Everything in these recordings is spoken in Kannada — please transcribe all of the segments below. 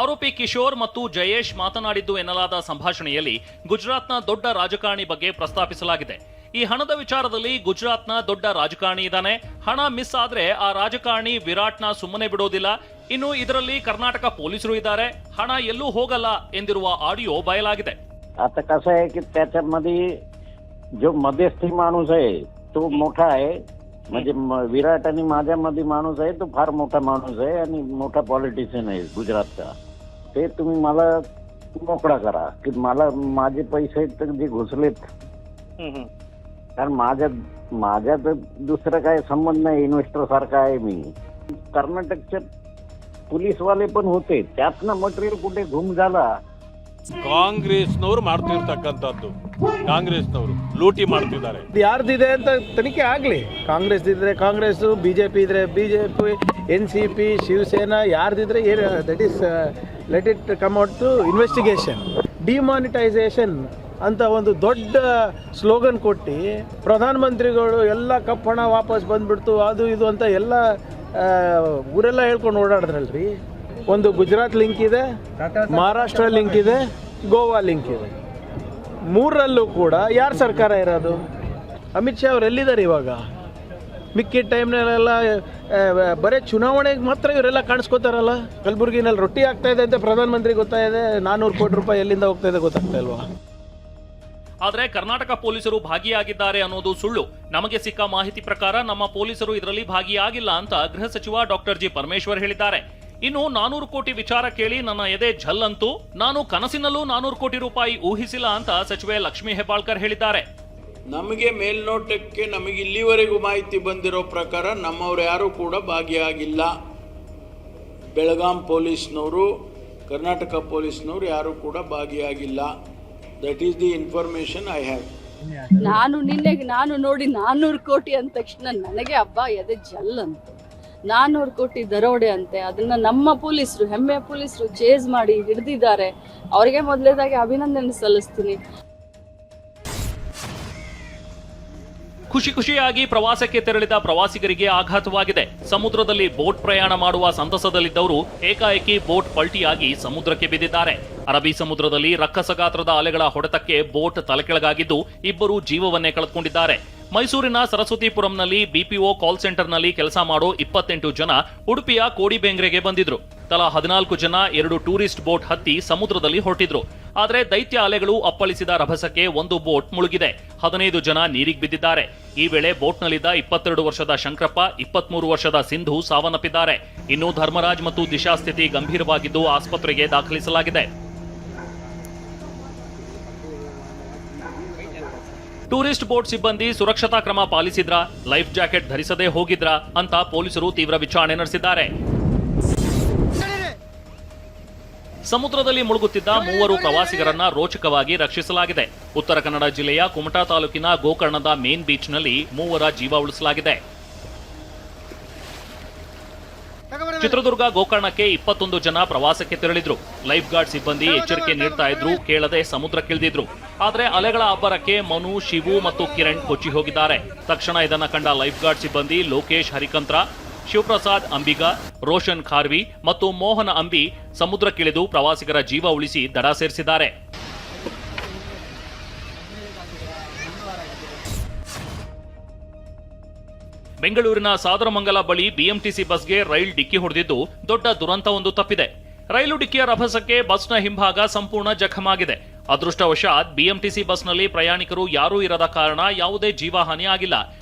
ಆರೋಪಿ ಕಿಶೋರ್ ಮತ್ತು ಜಯೇಶ್ ಮಾತನಾಡಿದ್ದು ಎನ್ನಲಾದ ಸಂಭಾಷಣೆಯಲ್ಲಿ ಗುಜರಾತ್ನ ದೊಡ್ಡ ರಾಜಕಾರಣಿ ಬಗ್ಗೆ ಪ್ರಸ್ತಾಪಿಸಲಾಗಿದೆ. ಈ ಹಣದ ವಿಚಾರದಲ್ಲಿ ಗುಜರಾತ್ನ ದೊಡ್ಡ ರಾಜಕಾರಣಿ ಇದ್ದಾನೆ. ಹಣ ಮಿಸ್ ಆದ್ರೆ ಆ ರಾಜಕಾರಣಿ ವಿರಾಟ್ನ ಸುಮ್ಮನೆ ಬಿಡೋದಿಲ್ಲ. ಇನ್ನು ಇದರಲ್ಲಿ ಕರ್ನಾಟಕ ಪೊಲೀಸರು ಇದ್ದಾರೆ. ಹಣ ಎಲ್ಲೂ ಹೋಗಲ್ಲ ಎಂದಿರುವ ಆಡಿಯೋ ಬಯಲಾಗಿದೆ. आता कसं आहे की त्याच्यामध्ये जो मध्यस्थी माणूस आहे तो मोठा आहे. म्हणजे विराट आणि माझ्यामध्ये माणूस आहे तो फार मोठा माणूस आहे आणि मोठा पॉलिटिशियन आहे गुजरातचा. ते तुम्ही मला मोकळा करा की मला माझे पैसे तर जे घुसलेत, कारण माझ्या तर दुसरं काय संबंध नाही. इन्व्हेस्टर सारखा आहे मी. कर्नाटकचे पोलीसवाले पण होते, त्यातनं मटेरियल कुठे घुम झाला. ಕಾಂಗ್ರೆಸ್ನವರು ಮಾಡ್ತಿರ್ತಕ್ಕಂಥದ್ದು, ಕಾಂಗ್ರೆಸ್ನವರು ಲೂಟಿ ಮಾಡ್ತಿದ್ದಾರೆ. ಯಾರ್ದಿದೆ ಅಂತ ತನಿಖೆ ಆಗಲಿ. ಕಾಂಗ್ರೆಸ್ ಇದ್ರೆ ಕಾಂಗ್ರೆಸ್, ಬಿಜೆಪಿ ಇದ್ರೆ ಬಿಜೆಪಿ, NCP, ಶಿವಸೇನಾ ಯಾರ್ದಿದ್ರೆ that is let it come out to investigation. Demonetisation ಅಂತ ಒಂದು ದೊಡ್ಡ ಸ್ಲೋಗನ್ ಕೊಟ್ಟು ಪ್ರಧಾನಮಂತ್ರಿಗಳು ಎಲ್ಲ ಕಪ್ಪಣ ವಾಪಸ್ ಬಂದ್ಬಿಡ್ತು ಅದು ಇದು ಅಂತ ಎಲ್ಲ ಊರೆಲ್ಲ ಹೇಳ್ಕೊಂಡು ಓಡಾಡಿದ್ರಲ್ರಿ. ಒಂದು ಗುಜರಾತ್ ಲಿಂಕ್ ಇದೆ, ಮಹಾರಾಷ್ಟ್ರ ಲಿಂಕ್ ಇದೆ, ಗೋವಾ ಲಿಂಕ್ ಇದೆ. ಮೂರರಲ್ಲೂ ಕೂಡ ಯಾರ ಸರ್ಕಾರ ಇರೋದು? ಅಮಿತ್ ಶಾ ಅವ್ರು ಎಲ್ಲಿದ್ದಾರೆ ಇವಾಗ? ಮಿಕ್ಕಿದ ಟೈಮ್ನಲ್ಲೆಲ್ಲ ಬರೀ ಚುನಾವಣೆಗೆ ಮಾತ್ರ ಇವರೆಲ್ಲ ಕಾಣಿಸ್ಕೋತಾರಲ್ಲ. ಕಲಬುರಗಿನಲ್ಲಿ ರೊಟ್ಟಿ ಆಗ್ತಾ ಇದೆ ಅಂತ ಪ್ರಧಾನಮಂತ್ರಿ ಗೊತ್ತಾಯಿದೆ. 400 ಕೋಟಿ ರೂಪಾಯಿ ಎಲ್ಲಿಂದ ಹೋಗ್ತಾ ಇದೆ ಗೊತ್ತಾಗ್ತಾ ಇಲ್ವಾ? ಆದರೆ ಕರ್ನಾಟಕ ಪೊಲೀಸರು ಭಾಗಿಯಾಗಿದ್ದಾರೆ ಅನ್ನೋದು ಸುಳ್ಳು. ನಮಗೆ ಸಿಕ್ಕ ಮಾಹಿತಿ ಪ್ರಕಾರ ನಮ್ಮ ಪೊಲೀಸರು ಇದರಲ್ಲಿ ಭಾಗಿಯಾಗಿಲ್ಲ ಅಂತ ಗೃಹ ಸಚಿವ ಡಾಕ್ಟರ್ ಜಿ ಪರಮೇಶ್ವರ್ ಹೇಳಿದ್ದಾರೆ. ಇನ್ನು 400 ಕೋಟಿ ವಿಚಾರ ಕೇಳಿ ನನ್ನ ಎದೆ ಝಲ್ಲಂತೂ. ನಾನು ಕನಸಿನಲ್ಲೂ 400 ಕೋಟಿ ರೂಪಾಯಿ ಊಹಿಸಿಲ್ಲ ಅಂತ ಸಚಿವೆ ಲಕ್ಷ್ಮೀ ಹೆಬ್ಬಾಳ್ಕರ್ ಹೇಳಿದ್ದಾರೆ. ನಮಗೆ ಮೇಲ್ನೋಟಕ್ಕೆ ನಮಗೆ ಇಲ್ಲಿವರೆಗೂ ಮಾಹಿತಿ ಬಂದಿರೋ ಪ್ರಕಾರ ನಮ್ಮವರು ಯಾರೂ ಕೂಡ ಭಾಗಿಯಾಗಿಲ್ಲ. ಬೆಳಗಾಂ ಪೊಲೀಸ್ನವರು, ಕರ್ನಾಟಕ ಪೊಲೀಸ್ನವರು ಯಾರೂ ಕೂಡ ಭಾಗಿಯಾಗಿಲ್ಲ. That is the information I have. ನಾನು ನೋಡಿ 400 ಕೋಟಿ ಅಂದ ತಕ್ಷಣ ನನಗೆ ಹಬ್ಬ ಎದೆ ಜಲ್ಲಂತು. 400 ಕೋಟಿ ದರೋಡೆ ಅಂತೆ. ಅದನ್ನ ನಮ್ಮ ಪೊಲೀಸರು, ಹೆಮ್ಮೆಯ ಪೊಲೀಸರು ಚೇಸ್ ಮಾಡಿ ಹಿಡಿದಿದ್ದಾರೆ. ಅವರಿಗೆ ಮೊದಲೇದಾಗಿ ಅಭಿನಂದನೆ ಸಲ್ಲಿಸ್ತೀನಿ. ಖುಷಿಯಾಗಿ ಪ್ರವಾಸಕ್ಕೆ ತೆರಳಿದ ಪ್ರವಾಸಿಗರಿಗೆ ಆಘಾತವಾಗಿದೆ. ಸಮುದ್ರದಲ್ಲಿ ಬೋಟ್ ಪ್ರಯಾಣ ಮಾಡುವ ಸಂತಸದಲ್ಲಿದ್ದವರು ಏಕಾಏಕಿ ಬೋಟ್ ಪಲ್ಟಿಯಾಗಿ ಸಮುದ್ರಕ್ಕೆ ಬಿದ್ದಿದ್ದಾರೆ. ಅರಬ್ಬಿ ಸಮುದ್ರದಲ್ಲಿ ರಕ್ಕಸ ಗಾತ್ರದ ಅಲೆಗಳ ಹೊಡೆತಕ್ಕೆ ಬೋಟ್ ತಲೆಕೆಳಗಾಗಿದ್ದು ಇಬ್ಬರು ಜೀವವನ್ನೇ ಕಳೆದುಕೊಂಡಿದ್ದಾರೆ. ಮೈಸೂರಿನ ಸರಸ್ವತಿಪುರಂನಲ್ಲಿ BPO ಕಾಲ್ ಸೆಂಟರ್ನಲ್ಲಿ ಕೆಲಸ ಮಾಡೋ 28 ಜನ ಉಡುಪಿಯ ಕೋಡಿಬೇಂಗ್ರೆಗೆ ಬಂದಿದ್ರು. ತಲಾ 14 ಜನ 2 ಟೂರಿಸ್ಟ್ ಬೋಟ್ ಹತ್ತಿ ಸಮುದ್ರದಲ್ಲಿ ಹೊರಟಿದ್ರು. ಆದರೆ ದೈತ್ಯ ಅಲೆಗಳು ಅಪ್ಪಳಿಸಿದ ರಭಸಕ್ಕೆ ಒಂದು ಬೋಟ್ ಮುಳುಗಿದೆ. 15 ಜನ ನೀರಿಗೆ ಬಿದ್ದಿದ್ದಾರೆ. ಈ ವೇಳೆ ಬೋಟ್ನಲ್ಲಿದ್ದ 22 ವರ್ಷದ ಶಂಕರಪ್ಪ, 23 ವರ್ಷದ ಸಿಂಧು ಸಾವನ್ನಪ್ಪಿದ್ದಾರೆ. ಇನ್ನು ಧರ್ಮರಾಜ್ ಮತ್ತು ದಿಶಾ ಸ್ಥಿತಿ ಗಂಭೀರವಾಗಿದ್ದು ಆಸ್ಪತ್ರೆಗೆ ದಾಖಲಿಸಲಾಗಿದೆ. ಟೂರಿಸ್ಟ್ ಬೋಟ್ ಸಿಬ್ಬಂದಿ ಸುರಕ್ಷತಾ ಕ್ರಮ ಪಾಲಿಸಿದ್ರ, ಲೈಫ್ ಜಾಕೆಟ್ ಧರಿಸದೇ ಹೋಗಿದ್ರ ಅಂತ ಪೊಲೀಸರು ತೀವ್ರ ವಿಚಾರಣೆ ನಡೆಸಿದ್ದಾರೆ. ಸಮುದ್ರದಲ್ಲಿ ಮುಳುಗುತ್ತಿದ್ದ 3 ಪ್ರವಾಸಿಗರನ್ನ ರೋಚಕವಾಗಿ ರಕ್ಷಿಸಲಾಗಿದೆ. ಉತ್ತರ ಕನ್ನಡ ಜಿಲ್ಲೆಯ ಕುಮಟಾ ತಾಲೂಕಿನ ಗೋಕರ್ಣದ ಮೇನ್ ಬೀಚ್ನಲ್ಲಿ 3 ಜೀವ ಉಳಿಸಲಾಗಿದೆ. ಚಿತ್ರದುರ್ಗ ಗೋಕರ್ಣಕ್ಕೆ 21 ಜನ ಪ್ರವಾಸಕ್ಕೆ ತೆರಳಿದ್ರು. ಲೈಫ್ ಗಾರ್ಡ್ ಸಿಬ್ಬಂದಿ ಎಚ್ಚರಿಕೆ ನೀಡ್ತಾ ಇದ್ರು, ಕೇಳದೆ ಸಮುದ್ರಕ್ಕಿಳಿದಿದ್ರು. ಆದರೆ ಅಲೆಗಳ ಅಬ್ಬರಕ್ಕೆ ಮನು, ಶಿವು ಮತ್ತು ಕಿರಣ್ ಕೊಚ್ಚಿ ಹೋಗಿದ್ದಾರೆ. ತಕ್ಷಣ ಇದನ್ನ ಕಂಡ ಲೈಫ್ ಗಾರ್ಡ್ ಸಿಬ್ಬಂದಿ ಲೋಕೇಶ್ ಹರಿಕಂತ್ರ, ಶಿವಪ್ರಸಾದ್ ಅಂಬಿಗ, ರೋಷನ್ ಖಾರ್ವಿ ಮತ್ತು ಮೋಹನ್ ಅಂಬಿ ಸಮುದ್ರಕ್ಕಿಳಿದು ಪ್ರವಾಸಿಗರ ಜೀವ ಉಳಿಸಿ ದಡ ಸೇರಿಸಿದ್ದಾರೆ. ಬೆಂಗಳೂರಿನ ಸಾದರಮಂಗಲ ಬಳಿ BMTC ಬಸ್ಗೆ ರೈಲ್ ಡಿಕ್ಕಿ ಹೊಡೆದಿದ್ದು ದೊಡ್ಡ ದುರಂತವೊಂದು ತಪ್ಪಿದೆ. ರೈಲು ಡಿಕ್ಕಿಯ ರಭಸಕ್ಕೆ ಬಸ್ನ ಹಿಂಭಾಗ ಸಂಪೂರ್ಣ ಜಖಮಾಗಿದೆ. ಅದೃಷ್ಟವಶಾತ್ BMTC ಬಸ್ನಲ್ಲಿ ಪ್ರಯಾಣಿಕರು ಯಾರೂ ಇರದ ಕಾರಣ ಯಾವುದೇ ಜೀವಹಾನಿ ಆಗಿಲ್ಲ.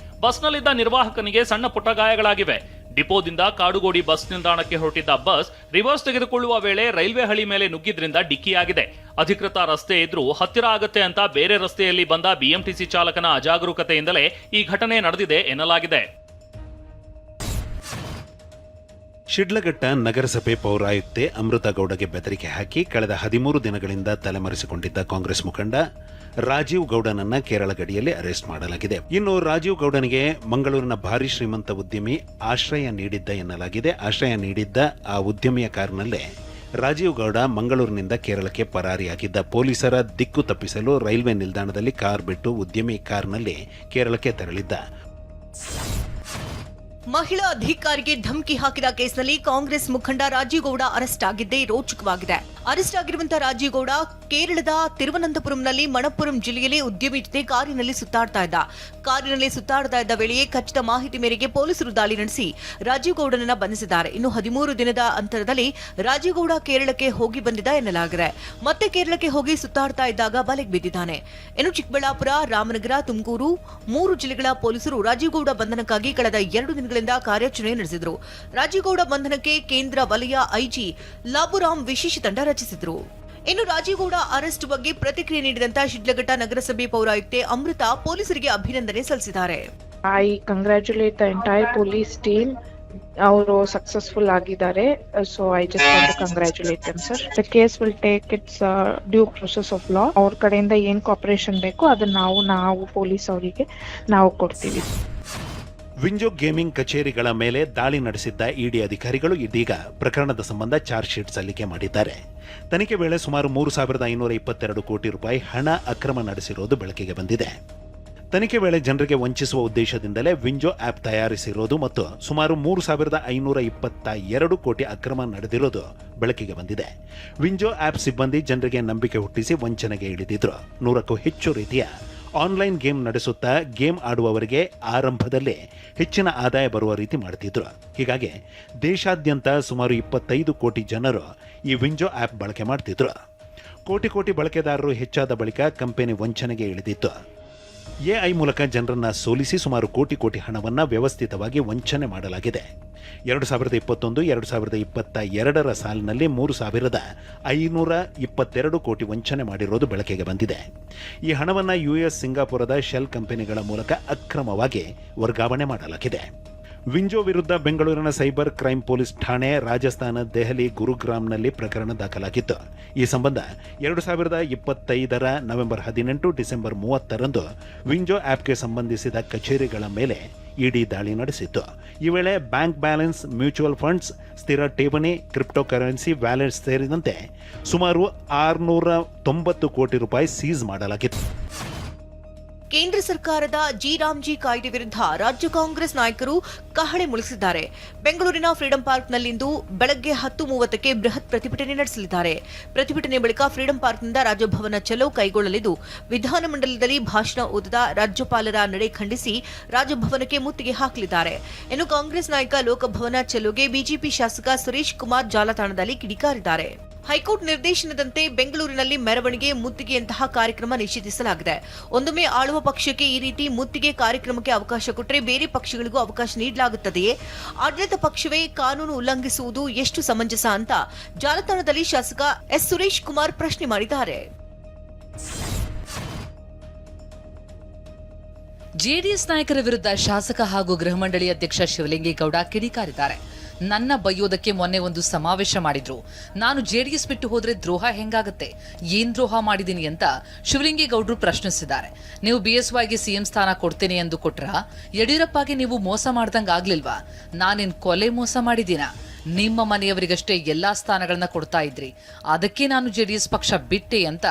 ಬಸ್ನಲ್ಲಿದ್ದ ನಿರ್ವಾಹಕನಿಗೆ ಸಣ್ಣ ಪುಟ್ಟ ಗಾಯಗಳಾಗಿವೆ. ಡಿಪೋದಿಂದ ಕಾಡುಗೋಡಿ ಬಸ್ ನಿಲ್ದಾಣಕ್ಕೆ ಹೊರಟಿದ್ದ ಬಸ್ ರಿವರ್ಸ್ ತೆಗೆದುಕೊಳ್ಳುವ ವೇಳೆ ರೈಲ್ವೆ ಹಳಿ ಮೇಲೆ ನುಗ್ಗಿದ್ರಿಂದ ಡಿಕ್ಕಿಯಾಗಿದೆ. ಅಧಿಕೃತ ರಸ್ತೆ ಇದ್ರೂ ಹತ್ತಿರ ಆಗತ್ತೆ ಅಂತ ಬೇರೆ ರಸ್ತೆಯಲ್ಲಿ ಬಂದ BMTC ಚಾಲಕನ ಅಜಾಗರೂಕತೆಯಿಂದಲೇ ಈ ಘಟನೆ ನಡೆದಿದೆ ಎನ್ನಲಾಗಿದೆ. ಶಿಡ್ಲಘಟ್ಟ ನಗರಸಭೆ ಪೌರಾಯುಕ್ತೆ ಅಮೃತ ಗೌಡಗೆ ಬೆದರಿಕೆ ಹಾಕಿ ಕಳೆದ 13 ದಿನಗಳಿಂದ ತಲೆಮರೆಸಿಕೊಂಡಿದ್ದ ಕಾಂಗ್ರೆಸ್ ಮುಖಂಡ ರಾಜೀವ್ ಗೌಡನನ್ನ ಕೇರಳ ಗಡಿಯಲ್ಲಿ ಅರೆಸ್ಟ್ ಮಾಡಲಾಗಿದೆ. ಇನ್ನು ರಾಜೀವ್ ಗೌಡನಿಗೆ ಮಂಗಳೂರಿನ ಭಾರಿ ಶ್ರೀಮಂತ ಉದ್ಯಮಿ ಆಶ್ರಯ ನೀಡಿದ್ದ ಎನ್ನಲಾಗಿದೆ. ಆಶ್ರಯ ನೀಡಿದ್ದ ಆ ಉದ್ಯಮಿಯ ಕಾರಿನಲ್ಲೇ ರಾಜೀವ್ ಗೌಡ ಮಂಗಳೂರಿನಿಂದ ಕೇರಳಕ್ಕೆ ಪರಾರಿಯಾಗಿದ್ದ. ಪೊಲೀಸರ ದಿಕ್ಕು ತಪ್ಪಿಸಲು ರೈಲ್ವೆ ನಿಲ್ದಾಣದಲ್ಲಿ ಕಾರ್ ಬಿಟ್ಟು ಉದ್ಯಮಿ ಕಾರ್ನಲ್ಲಿ ಕೇರಳಕ್ಕೆ ತೆರಳಿದ್ದ. ಮಹಿಳಾ ಅಧಿಕಾರಿಗೆ ಧಮಕಿ ಹಾಕಿದ ಕೇಸ್ನಲ್ಲಿ ಕಾಂಗ್ರೆಸ್ ಮುಖಂಡ ರಾಜೀವ್ ಗೌಡ ಅರೆಸ್ಟ್ ಆಗಿದ್ದೇ ರೋಚಕವಾಗಿದೆ. ಅರೆಸ್ಟ್ ಆಗಿರುವಂತಹ ರಾಜೀವ್ ಗೌಡ ಕೇರಳದ ತಿರುವನಂತಪುರಂನಲ್ಲಿ ಮಣಪ್ಪುರಂ ಜಿಲ್ಲೆಯಲ್ಲಿ ಉದ್ಯಮಿ ಜೊತೆ ಕಾರಿನಲ್ಲಿ ಸುತ್ತಾಡ್ತಾ ಇದ್ದ ವೇಳೆಯೇ ಖಚಿತ ಮಾಹಿತಿ ಮೇರೆಗೆ ಪೊಲೀಸರು ದಾಳಿ ನಡೆಸಿ ರಾಜೀವ್ ಗೌಡನನ್ನ ಬಂಧಿಸಿದ್ದಾರೆ. ಇನ್ನು 13 ದಿನದ ಅಂತರದಲ್ಲಿ ರಾಜೀವ್ ಗೌಡ ಕೇರಳಕ್ಕೆ ಹೋಗಿ ಬಂದಿದ್ದ ಎನ್ನಲಾಗಿದೆ. ಮತ್ತೆ ಕೇರಳಕ್ಕೆ ಹೋಗಿ ಸುತ್ತಾಡ್ತಾ ಇದ್ದಾಗ ಬಲೆಗೆ ಬಿದ್ದಿದ್ದಾನೆ. ಇನ್ನು ಚಿಕ್ಕಬಳ್ಳಾಪುರ, ರಾಮನಗರ, ತುಮಕೂರು 3 ಜಿಲ್ಲೆಗಳ ಪೊಲೀಸರು ರಾಜೀವ್ ಗೌಡ ಬಂಧನಕ್ಕಾಗಿ ಕಳೆದ 2 ದಿನಗಳಿಂದ ಕಾರ್ಯಾಚರಣೆ ನಡೆಸಿದರು. ರಾಜೀವ್ ಗೌಡ ಬಂಧನಕ್ಕೆ ಕೇಂದ್ರ ವಲಯ ಐಜಿ ಲಾಬುರಾಮ್ ವಿಶೇಷ ತಂಡ ರಚಿಸಿದರು. ಇನ್ನು ರಾಜೀವ್ ಗೌಡ ಅರೆಸ್ಟ್ ಬಗ್ಗೆ ಪ್ರತಿಕ್ರಿಯೆ ನೀಡಿದಂತ ಶಿಡ್ಲಘಟ್ಟ ನಗರಸಭೆ ಪೌರಾಯುಕ್ತೆ ಅಮೃತ ಪೊಲೀಸರಿಗೆ ಅಭಿನಂದನೆ ಸಲ್ಲಿಸಿದ್ದಾರೆ. I congratulate the entire police team. ಅವರು ಸಕ್ಸಸ್ಫುಲ್ ಆಗಿದ್ದಾರೆ. So I just want to congratulate them sir. The case will take its due process of law. ಅವ್ರ ಕಡೆಯಿಂದ ಏನ್ ಕೋಆಪರೇಷನ್ ಬೇಕು ಅದನ್ನ ನಾವು ಪೊಲೀಸ್ ಅವರಿಗೆ ನಾವು ಕೊಡ್ತೀವಿ. ವಿಂಜೋ ಗೇಮಿಂಗ್ ಕಚೇರಿಗಳ ಮೇಲೆ ದಾಳಿ ನಡೆಸಿದ್ದ ಇಡಿ ಅಧಿಕಾರಿಗಳು ಇದೀಗ ಪ್ರಕರಣದ ಸಂಬಂಧ ಚಾರ್ಜ್ ಶೀಟ್ ಸಲ್ಲಿಕೆ ಮಾಡಿದ್ದಾರೆ. ತನಿಖೆ ವೇಳೆ ಸುಮಾರು 3,522 ಕೋಟಿ ರೂಪಾಯಿ ಹಣ ಅಕ್ರಮ ನಡೆಸಿರುವುದು ಬೆಳಕಿಗೆ ಬಂದಿದೆ. ತನಿಖೆ ವೇಳೆ ಜನರಿಗೆ ವಂಚಿಸುವ ಉದ್ದೇಶದಿಂದಲೇ ವಿಂಜೋ ಆಪ್ ತಯಾರಿಸಿರೋದು ಮತ್ತು ಸುಮಾರು 3,522 ಕೋಟಿ ಅಕ್ರಮ ನಡೆದಿರೋದು ಬೆಳಕಿಗೆ ಬಂದಿದೆ. ವಿಂಜೋ ಆಪ್ ಸಿಬ್ಬಂದಿ ಜನರಿಗೆ ನಂಬಿಕೆ ಹುಟ್ಟಿಸಿ ವಂಚನೆಗೆ ಇಳಿದಿದ್ರು. 100ಕ್ಕೂ ಹೆಚ್ಚು ರೀತಿಯ ಆನ್ಲೈನ್ ಗೇಮ್ ನಡೆಸುತ್ತಾ ಗೇಮ್ ಆಡುವವರಿಗೆ ಆರಂಭದಲ್ಲೇ ಹೆಚ್ಚಿನ ಆದಾಯ ಬರುವ ರೀತಿ ಮಾಡುತ್ತಿದ್ರು. ಹೀಗಾಗಿ ದೇಶಾದ್ಯಂತ ಸುಮಾರು 25 ಕೋಟಿ ಜನರು ಈ ವಿಂಜೋ ಆಪ್ ಬಳಕೆ ಮಾಡ್ತಿದ್ರು. ಕೋಟಿ ಬಳಕೆದಾರರು ಹೆಚ್ಚಾದ ಬಳಿಕ ಕಂಪನಿ ವಂಚನೆಗೆ ಇಳಿದಿತ್ತು. ಎಐ ಮೂಲಕ ಜನರನ್ನ ಸೋಲಿಸಿ ಸುಮಾರು ಕೋಟಿ ಹಣವನ್ನು ವ್ಯವಸ್ಥಿತವಾಗಿ ವಂಚನೆ ಮಾಡಲಾಗಿದೆ. 2021-2022 ಸಾಲಿನಲ್ಲಿ 3,522 ಕೋಟಿ ವಂಚನೆ ಮಾಡಿರೋದು ಬೆಳಕಿಗೆ ಬಂದಿದೆ. ಈ ಹಣವನ್ನು ಯುಎಸ್, ಸಿಂಗಾಪುರದ ಶೆಲ್ ಕಂಪನಿಗಳ ಮೂಲಕ ಅಕ್ರಮವಾಗಿ ವರ್ಗಾವಣೆ ಮಾಡಲಾಗಿದೆ. ವಿಂಜೋ ವಿರುದ್ಧ ಬೆಂಗಳೂರಿನ ಸೈಬರ್ ಕ್ರೈಂ ಪೊಲೀಸ್ ಠಾಣೆ, ರಾಜಸ್ಥಾನ, ದೆಹಲಿ, ಗುರುಗ್ರಾಮ್ನಲ್ಲಿ ಪ್ರಕರಣ ದಾಖಲಾಗಿತ್ತು. ಈ ಸಂಬಂಧ 2025 ನವೆಂಬರ್ 18, ಡಿಸೆಂಬರ್ 30ರಂದು ವಿಂಜೋ ಆಪ್ಗೆ ಸಂಬಂಧಿಸಿದ ಕಚೇರಿಗಳ ಮೇಲೆ ಇಡಿ ದಾಳಿ ನಡೆಸಿತ್ತು. ಈ ವೇಳೆ ಬ್ಯಾಂಕ್ ಬ್ಯಾಲೆನ್ಸ್, ಮ್ಯೂಚುವಲ್ ಫಂಡ್ಸ್, ಸ್ಥಿರ ಠೇವಣಿ, ಕ್ರಿಪ್ಟೋ ಕರೆನ್ಸಿ ವ್ಯಾಲೆಟ್ಸ್ ಸೇರಿದಂತೆ ಸುಮಾರು 690 ಕೋಟಿ ರೂಪಾಯಿ ಸೀಸ್ ಮಾಡಲಾಗಿತ್ತು. ಕೇಂದ್ರ ಸರ್ಕಾರದ ಜಿ ಕಾಯ್ದೆ ವಿರುದ್ಧ ರಾಜ್ಯ ಕಾಂಗ್ರೆಸ್ ನಾಯಕರು ಕಹಳೆ ಮುಳಿಸಿದ್ದಾರೆ. ಬೆಂಗಳೂರಿನ ಫ್ರೀಡಂ ಪಾರ್ಕ್ನಲ್ಲಿಂದು ಬೆಳಗ್ಗೆ 10:30ಕ್ಕೆ ಬೃಹತ್ ಪ್ರತಿಭಟನೆ ನಡೆಸಲಿದ್ದಾರೆ. ಪ್ರತಿಭಟನೆ ಬಳಿಕ ಫ್ರೀಡಂ ಪಾರ್ಕ್ನಿಂದ ರಾಜಭವನ ಚಲೋ ಕೈಗೊಳ್ಳಲಿದ್ದು, ವಿಧಾನಮಂಡಲದಲ್ಲಿ ಭಾಷಣ ಓದಿದ ರಾಜ್ಯಪಾಲರ ನಡೆ ಖಂಡಿಸಿ ರಾಜಭವನಕ್ಕೆ ಮುತ್ತಿಗೆ ಹಾಕಲಿದ್ದಾರೆ. ಇನ್ನು ಕಾಂಗ್ರೆಸ್ ನಾಯಕ ಲೋಕಭವನ ಚಲೋಗೆ ಬಿಜೆಪಿ ಶಾಸಕ ಸುರೇಶ್ ಕುಮಾರ್ ಜಾಲತಾಣದಲ್ಲಿ ಕಿಡಿಕಾರಿದ್ದಾರೆ. ಹೈಕೋರ್ಟ್ ನಿರ್ದೇಶನದಂತೆ ಬೆಂಗಳೂರಿನಲ್ಲಿ ಮೆರವಣಿಗೆ, ಮುತ್ತಿಗೆಯಂತಹ ಕಾರ್ಯಕ್ರಮ ನಿಷೇಧಿಸಲಾಗಿದೆ. ಒಂದೊಮ್ಮೆ ಆಳುವ ಪಕ್ಷಕ್ಕೆ ಈ ರೀತಿ ಮುತ್ತಿಗೆ ಕಾರ್ಯಕ್ರಮಕ್ಕೆ ಅವಕಾಶ ಕೊಟ್ಟರೆ ಬೇರೆ ಪಕ್ಷಗಳಿಗೂ ಅವಕಾಶ ನೀಡಲಾಗುತ್ತದೆಯೇ? ಆಡಳಿತ ಪಕ್ಷವೇ ಕಾನೂನು ಉಲ್ಲಂಘಿಸುವುದು ಎಷ್ಟು ಸಮಂಜಸ ಅಂತ ಜಾಲತಾಣದಲ್ಲಿ ಶಾಸಕ ಎಸ್ ಸುರೇಶ್ ಕುಮಾರ್ ಪ್ರಶ್ನೆ ಮಾಡಿದ್ದಾರೆ. ಜೆಡಿಎಸ್ ನಾಯಕರ ವಿರುದ್ಧ ಶಾಸಕ ಹಾಗೂ ಗೃಹ ಮಂಡಳಿ ಅಧ್ಯಕ್ಷ ಶಿವಲಿಂಗೇಗೌಡ ಕಿಡಿಕಾರಿದ್ದಾರೆ. ನನ್ನ ಬೈಯೋದಕ್ಕೆ ಮೊನ್ನೆ ಒಂದು ಸಮಾವೇಶ ಮಾಡಿದ್ರು. ನಾನು ಜೆಡಿಎಸ್ ಬಿಟ್ಟು ಹೋದ್ರೆ ದ್ರೋಹ ಹೆಂಗಾಗತ್ತೆ, ಏನ್ ದ್ರೋಹ ಮಾಡಿದೀನಿ ಅಂತ ಶಿವಲಿಂಗೇಗೌಡರು ಪ್ರಶ್ನಿಸಿದ್ದಾರೆ. ನೀವು ಬಿಎಸ್ವೈಗೆ ಸಿಎಂ ಸ್ಥಾನ ಕೊಡ್ತೇನೆ ಎಂದು ಕೊಟ್ರ, ಯಡಿಯೂರಪ್ಪಗೆ ನೀವು ಮೋಸ ಮಾಡ್ದಂಗ ಆಗ್ಲಿಲ್ವಾ? ನಾನೇನ್ ಕೊಲೆ ಮೋಸ ಮಾಡಿದೀನ? ನಿಮ್ಮ ಮನೆಯವರಿಗಷ್ಟೇ ಎಲ್ಲಾ ಸ್ಥಾನಗಳನ್ನ ಕೊಡ್ತಾ ಇದ್ರಿ, ಅದಕ್ಕೆ ನಾನು ಜೆಡಿಎಸ್ ಪಕ್ಷ ಬಿಟ್ಟೆ ಅಂತ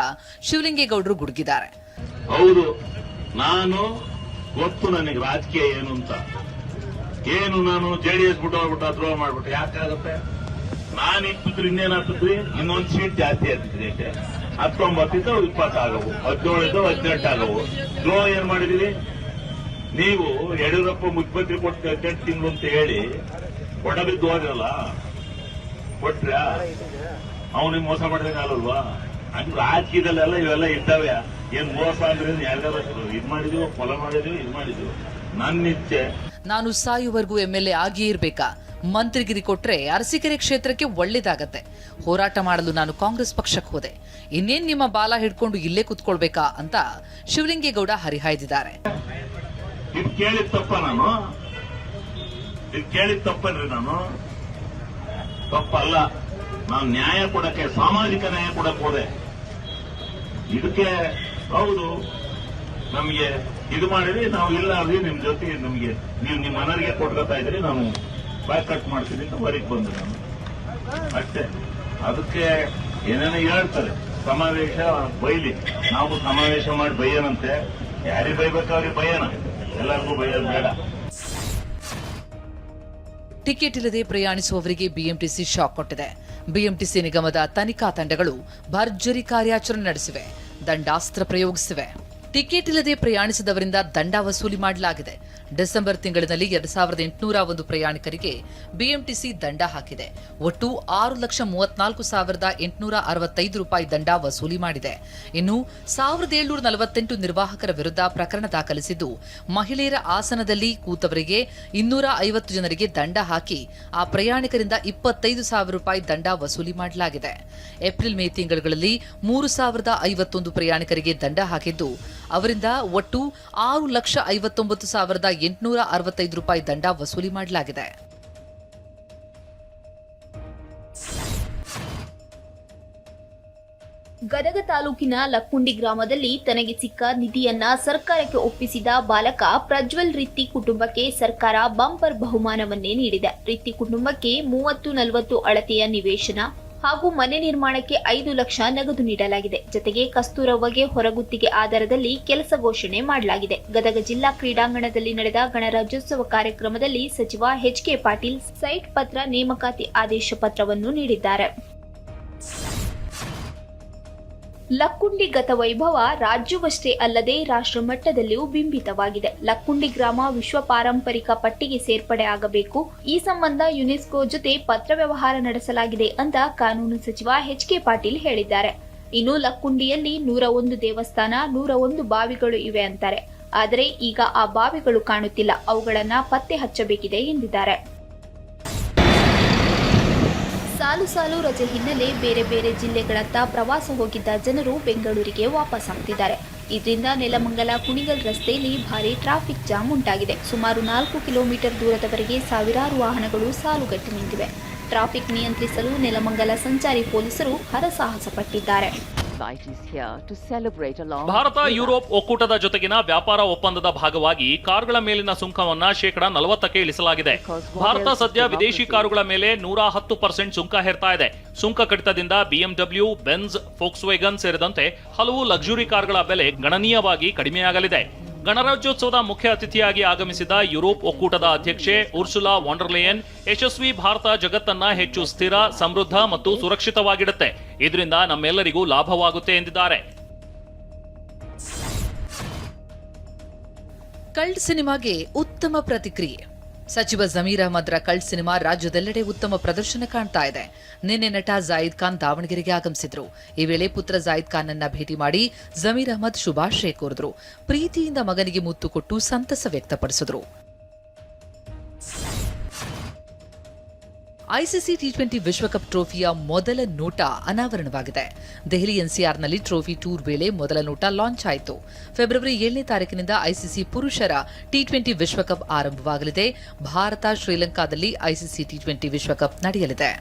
ಶಿವಲಿಂಗೇಗೌಡರು ಗುಡುಗಿದ್ದಾರೆ. ಹೌದು, ನಾನು ಗೊತ್ತು ನನಗೆ ರಾಜಕೀಯ ಏನು ಅಂತ. ಏನು ನಾನು ಜೆಡಿಎಸ್ ಬಿಟ್ಟು ಹೋಗ್ಬಿಟ್ಟು ದ್ರೋಹ ಮಾಡ್ಬಿಟ್ಟು ಯಾಕಾಗುತ್ತೆ? ನಾನು ಇಪ್ಪಿದ್ರು ಇನ್ನೇನಾಗ್ತಿದ್ರಿ, ಇನ್ನೊಂದು ಸೀಟ್ ಜಾಸ್ತಿ ಆಗ್ತಿದ್ರಿ. 19 20 ಆಗವು, 17 18 ಆಗವು. ದ್ರೋಹ ಏನ್ ಮಾಡಿದೀವಿ? ನೀವು ಯಡಿಯೂರಪ್ಪ ಮುಖ್ಯಮಂತ್ರಿ ಕೊಟ್ಟು 8 ತಿಂಗಳು ಅಂತ ಹೇಳಿ ಒಡಬಿದ್ದು ಹೋದ್ರಲ್ಲ, ಕೊಟ್ರ ಅವನಿಗೆ ಮೋಸ ಮಾಡಿದಾಗ ಆಗಲ್ವಾ? ಹಂಗ ರಾಜಕೀಯದಲ್ಲೆಲ್ಲ ಇವೆಲ್ಲ ಇದ್ದಾವೆ. ಏನ್ ಮೋಸ ಅಂದ್ರೆ ಯಾರ್ಯಾರು ಇದ್ ಮಾಡಿದೀವಿ, ಕೊಲ ಮಾಡಿದೀವಿ, ಇದ್ ಮಾಡಿದೀವಿ. ನನ್ನ ಇಚ್ಛೆ ನಾನು ಸಾಯುವವರೆಗೂ ಎಂಎಲ್ಎ ಆಗಿಯೇ ಇರ್ಬೇಕಾ? ಮಂತ್ರಿಗಿರಿ ಕೊಟ್ರೆ ಅರಸೀಕೆರೆ ಕ್ಷೇತ್ರಕ್ಕೆ ಒಳ್ಳೇದಾಗತ್ತೆ. ಹೋರಾಟ ಮಾಡಲು ನಾನು ಕಾಂಗ್ರೆಸ್ ಪಕ್ಷಕ್ಕೆ ಹೋದೆ, ಇನ್ನೇನ್ ನಿಮ್ಮ ಬಾಲ ಹಿಡ್ಕೊಂಡು ಇಲ್ಲೇ ಕುತ್ಕೊಳ್ಬೇಕಾ ಅಂತ ಶಿವಲಿಂಗೇಗೌಡ ಹರಿಹಾಯ್ದಿದ್ದಾರೆ. ಇದು ಕೇಳಿದ ತಪ್ಪ? ಇದು ಕೇಳಿದ ತಪ್ಪನ್ರಿ? ನಾನು ತಪ್ಪಲ್ಲ. ನಾನು ನ್ಯಾಯ ಕೊಡಕ್ಕೆ, ಸಾಮಾಜಿಕ ನ್ಯಾಯ ಕೊಡಕ್ಕೆ ಹೋದೆ. ಇದಕ್ಕೆ ಹೌದು ನಮಗೆ ಇದು ಮಾಡಿದ್ರಿ, ನಾವು ಇಲ್ಲ ಅದ್ರಿ ನಿಮ್ ಜೊತೆ, ನಮಗೆ ನೀವು ನಿಮ್ಮ ಮನರಿಗೆ ಕೊಟ್ಕೊತಾ ಇದ್ರಿ, ನಾನು ಬ್ಯಾಕ್ ಕಟ್ ಮಾಡ್ತೀನಿ ಅಂತ ಹೊರಗೆ ಬಂದೆ ನಾನು ಅಷ್ಟೇ. ಅದಕ್ಕೆ ಏನೇನೋ ಹೇಳ್ತಾರೆ, ಸಮಾವೇಶ ಬೈಲಿ, ನಾವು ಸಮಾವೇಶ ಮಾಡಿ ಬೈಯನಂತೆ. ಯಾರಿಗೆ ಬೈಬೇಕಾದ್ರೆ ಬೈಯನ, ಎಲ್ಲರಿಗೂ ಬೈಯೋದು ಬೇಡ. ಟಿಕೆಟ್ ಇಲ್ಲದೆ ಪ್ರಯಾಣಿಸುವವರಿಗೆ ಬಿಎಂಟಿಸಿ ಶಾಕ್ ಕೊಟ್ಟಿದೆ. ಬಿಎಂಟಿಸಿ ನಿಗಮದ ತನಿಖಾ ತಂಡಗಳು ಭರ್ಜರಿ ಕಾರ್ಯಾಚರಣೆ ನಡೆಸಿವೆ, ದಂಡಾಸ್ತ್ರ ಪ್ರಯೋಗಿಸಿವೆ. ಟಿಕೆಟ್ ಇಲ್ಲದೆ ಪ್ರಯಾಣಿಸಿದವರಿಂದ ದಂಡ ವಸೂಲಿ ಮಾಡಲಾಗಿದೆ. ಡಿಸೆಂಬರ್ ತಿಂಗಳಿನಲ್ಲಿ 2801 ಪ್ರಯಾಣಿಕರಿಗೆ ಬಿಎಂಟಿಸಿ ದಂಡ ಹಾಕಿದೆ. ಒಟ್ಟು 6,34,865 ರೂಪಾಯಿ ದಂಡ ವಸೂಲಿ ಮಾಡಿದೆ. ಇನ್ನು 1748 ನಿರ್ವಾಹಕರ ವಿರುದ್ಧ ಪ್ರಕರಣ ದಾಖಲಿಸಿದ್ದು, ಮಹಿಳೆಯರ ಆಸನದಲ್ಲಿ ಕೂತವರಿಗೆ 250 ಜನರಿಗೆ ದಂಡ ಹಾಕಿ ಆ ಪ್ರಯಾಣಿಕರಿಂದ 25,000 ರೂಪಾಯಿ ದಂಡ ವಸೂಲಿ ಮಾಡಲಾಗಿದೆ. ಏಪ್ರಿಲ್ ಮೇ ತಿಂಗಳುಗಳಲ್ಲಿ 3,051 ಪ್ರಯಾಣಿಕರಿಗೆ ದಂಡ ಹಾಕಿದ್ದು, ಅವರಿಂದ ಒಟ್ಟು 6,59,865 ರೂಪಾಯಿ ದಂಡ ವಸೂಲಿ ಮಾಡಲಾಗಿದೆ. ಗದಗ ತಾಲೂಕಿನ ಲಕ್ಕುಂಡಿ ಗ್ರಾಮದಲ್ಲಿ ತನಗೆ ಸಿಕ್ಕ ನಿಧಿಯನ್ನ ಸರ್ಕಾರಕ್ಕೆ ಒಪ್ಪಿಸಿದ ಬಾಲಕ ಪ್ರಜ್ವಲ್ ರಿತ್ತಿ ಕುಟುಂಬಕ್ಕೆ ಸರ್ಕಾರ ಬಂಪರ್ ಬಹುಮಾನವನ್ನೇ ನೀಡಿದೆ. ರಿತ್ತಿ ಕುಟುಂಬಕ್ಕೆ 30-40 ಅಳತೆಯ ನಿವೇಶನ ಹಾಗೂ ಮನೆ ನಿರ್ಮಾಣಕ್ಕೆ 5 ಲಕ್ಷ ನಗದು ನೀಡಲಾಗಿದೆ. ಜತೆಗೆ ಕಸ್ತೂರವ್ವಗೆ ಹೊರಗುತ್ತಿಗೆ ಆಧಾರದಲ್ಲಿ ಕೆಲಸ ಘೋಷಣೆ ಮಾಡಲಾಗಿದೆ. ಗದಗ ಜಿಲ್ಲಾ ಕ್ರೀಡಾಂಗಣದಲ್ಲಿ ನಡೆದ ಗಣರಾಜ್ಯೋತ್ಸವ ಕಾರ್ಯಕ್ರಮದಲ್ಲಿ ಸಚಿವ ಎಚ್.ಕೆ. ಪಾಟೀಲ್ ಸೈಟ್ ಪತ್ರ ನೇಮಕಾತಿ ಆದೇಶ ಪತ್ರವನ್ನು ನೀಡಿದ್ದಾರೆ. ಲಕ್ಕುಂಡಿ ಗತವೈಭವ ರಾಜ್ಯವಷ್ಟೇ ಅಲ್ಲದೆ ರಾಷ್ಟ್ರ ಮಟ್ಟದಲ್ಲಿಯೂ ಬಿಂಬಿತವಾಗಿದೆ. ಲಕ್ಕುಂಡಿ ಗ್ರಾಮ ವಿಶ್ವ ಪಾರಂಪರಿಕ ಪಟ್ಟಿಗೆ ಸೇರ್ಪಡೆ ಆಗಬೇಕು. ಈ ಸಂಬಂಧ ಯುನೆಸ್ಕೋ ಜೊತೆ ಪತ್ರ ವ್ಯವಹಾರ ನಡೆಸಲಾಗಿದೆ ಅಂತ ಕಾನೂನು ಸಚಿವ ಎಚ್.ಕೆ. ಪಾಟೀಲ್ ಹೇಳಿದ್ದಾರೆ. ಇನ್ನು ಲಕ್ಕುಂಡಿಯಲ್ಲಿ 101 ದೇವಸ್ಥಾನ, 101 ಬಾವಿಗಳು ಇವೆ ಅಂತಾರೆ. ಆದರೆ ಈಗ ಆ ಬಾವಿಗಳು ಕಾಣುತ್ತಿಲ್ಲ, ಅವುಗಳನ್ನ ಪತ್ತೆ ಹಚ್ಚಬೇಕಿದೆ ಎಂದಿದ್ದಾರೆ. ಸಾಲು ರಜೆ ಹಿನ್ನೆಲೆ ಬೇರೆ ಬೇರೆ ಜಿಲ್ಲೆಗಳತ್ತ ಪ್ರವಾಸ ಹೋಗಿದ್ದ ಜನರು ಬೆಂಗಳೂರಿಗೆ ವಾಪಸ್ ಆಗ್ತಿದ್ದಾರೆ. ಇದರಿಂದ ನೆಲಮಂಗಲ ಕುಣಿಗಲ್ ರಸ್ತೆಯಲ್ಲಿ ಭಾರೀ ಟ್ರಾಫಿಕ್ ಜಾಮ್ ಉಂಟಾಗಿದೆ. ಸುಮಾರು 4 ಕಿಲೋಮೀಟರ್ ದೂರದವರೆಗೆ ಸಾವಿರಾರು ವಾಹನಗಳು ಸಾಲುಗಟ್ಟಿ ನಿಂತಿವೆ. ಟ್ರಾಫಿಕ್ ನಿಯಂತ್ರಿಸಲು ನೆಲಮಂಗಲ ಸಂಚಾರಿ ಪೊಲೀಸರು ಹರಸಾಹಸ ಪಟ್ಟಿದ್ದಾರೆ. ಭಾರತ ಯುರೋಪ್ ಒಕ್ಕೂಟದ ಜೊತೆಗಿನ ವ್ಯಾಪಾರ ಒಪ್ಪಂದದ ಭಾಗವಾಗಿ ಕಾರುಗಳ ಮೇಲಿನ ಸುಂಕವನ್ನ 40% ಇಳಿಸಲಾಗಿದೆ. ಭಾರತ ಸದ್ಯ ವಿದೇಶಿ ಕಾರುಗಳ ಮೇಲೆ 110% ಸುಂಕ ಹೇರ್ತಾ ಇದೆ. ಸುಂಕ ಕಡಿತದಿಂದ ಬಿಎಂಡಬ್ಲ್ಯೂ, ಬೆನ್ಸ್, ಫೋಕ್ಸ್ವ್ಯಾಗನ್ ಸೇರಿದಂತೆ ಹಲವು ಲಕ್ಸುರಿ ಕಾರುಗಳ ಬೆಲೆ ಗಣನೀಯವಾಗಿ ಕಡಿಮೆಯಾಗಲಿದೆ. ಗಣರಾಜ್ಯೋತ್ಸವದ ಮುಖ್ಯ ಅತಿಥಿಯಾಗಿ ಆಗಮಿಸಿದ ಯುರೋಪ್ ಒಕ್ಕೂಟದ ಅಧ್ಯಕ್ಷೆ ಉರ್ಸುಲಾ ವಾಂಡರ್ಲೇಯನ್, ಯಶಸ್ವಿ ಭಾರತ ಜಗತ್ತನ್ನ ಹೆಚ್ಚು ಸ್ಥಿರ, ಸಮೃದ್ಧ ಮತ್ತು ಸುರಕ್ಷಿತವಾಗಿಡುತ್ತೆ, ಇದರಿಂದ ನಮ್ಮೆಲ್ಲರಿಗೂ ಲಾಭವಾಗುತ್ತೆ ಎಂದಿದ್ದಾರೆ. ಕಲ್ಟ್ ಸಿನಿಮಾಗೆ ಉತ್ತಮ ಪ್ರತಿಕ್ರಿಯೆ. ಸಚಿವ ಜಮೀರ್ ಅಹ್ಮದ್ರ ಕಲ್ಟ್ ಸಿನಿಮಾ ರಾಜ್ಯದೆಲ್ಲೆಡೆ ಉತ್ತಮ ಪ್ರದರ್ಶನ ಕಾಣ್ತಾ ಇದೆ. ನಿನ್ನೆ ನಟ ಜಾಹಿದ್ ಖಾನ್ ದಾವಣಗೆರೆಗೆ ಆಗಮಿಸಿದ್ರು. ಈ ವೇಳೆ ಪುತ್ರ ಜಾಹಿದ್ ಖಾನ್ ಅನ್ನ ಭೇಟಿ ಮಾಡಿ ಜಮೀರ್ ಅಹ್ಮದ್ ಶುಭಾಶಯ ಕೋರಿದ್ರು. ಪ್ರೀತಿಯಿಂದ ಮಗನಿಗೆ ಮುತ್ತು ಕೊಟ್ಟು ಸಂತಸ ವ್ಯಕ್ತಪಡಿಸಿದ್ರು. ಐಸಿಸಿ ಟಿ20 ವಿಶ್ವಕಪ್ ಟ್ರೋಫಿಯ ಮೊದಲ ನೋಟ ಅನಾವರಣವಾಗಿದೆ. ದೆಹಲಿ ಎನ್ಸಿಆರ್ನಲ್ಲಿ ಟ್ರೋಫಿ ಟೂರ್ ವೇಳೆ ಮೊದಲ ನೋಟ ಲಾಂಚ್ ಆಯಿತು. ಫೆಬ್ರವರಿ 7ನೇ ತಾರೀಕಿನಿಂದ ಐಸಿಸಿ ಪುರುಷರ ಟಿ20 ವಿಶ್ವಕಪ್ ಆರಂಭವಾಗಲಿದೆ. ಭಾರತ ಶ್ರೀಲಂಕಾದಲ್ಲಿ ಐಸಿಸಿ ಟಿ20 ವಿಶ್ವಕಪ್ ನಡೆಯಲಿದೆ.